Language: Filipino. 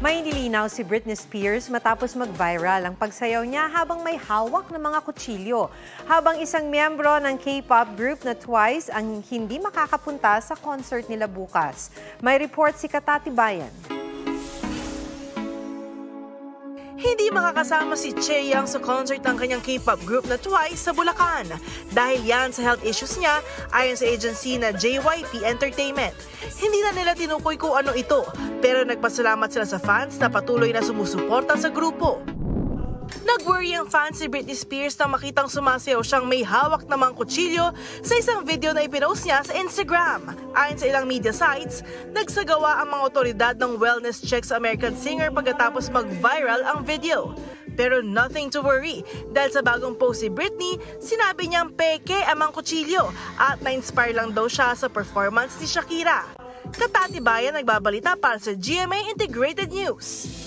May nilinaw si Britney Spears matapos mag-viral ang pagsayaw niya habang may hawak ng mga kutsilyo. Habang isang miyembro ng K-pop group na Twice ang hindi makakapunta sa concert nila bukas. May report si Katati Bayan. Hindi makakasama si Chaeyoung sa concert ng kanyang K-pop group na Twice sa Bulacan. Dahil yan sa health issues niya, ayon sa agency na JYP Entertainment. Hindi na nila tinukoy kung ano ito, pero nagpasalamat sila sa fans na patuloy na sumusuporta sa grupo. Nag-worry ang fans si Britney Spears na makitang sumasayaw siyang may hawak namang kutsilyo sa isang video na ipinost niya sa Instagram. Ayon sa ilang media sites, nagsagawa ang mga otoridad ng wellness check sa American singer pagkatapos mag-viral ang video. Pero nothing to worry dahil sa bagong post si Britney, sinabi niyang peke ang mga kutsilyo at na-inspire lang daw siya sa performance ni Shakira. Katati Bayan nagbabalita para sa GMA Integrated News.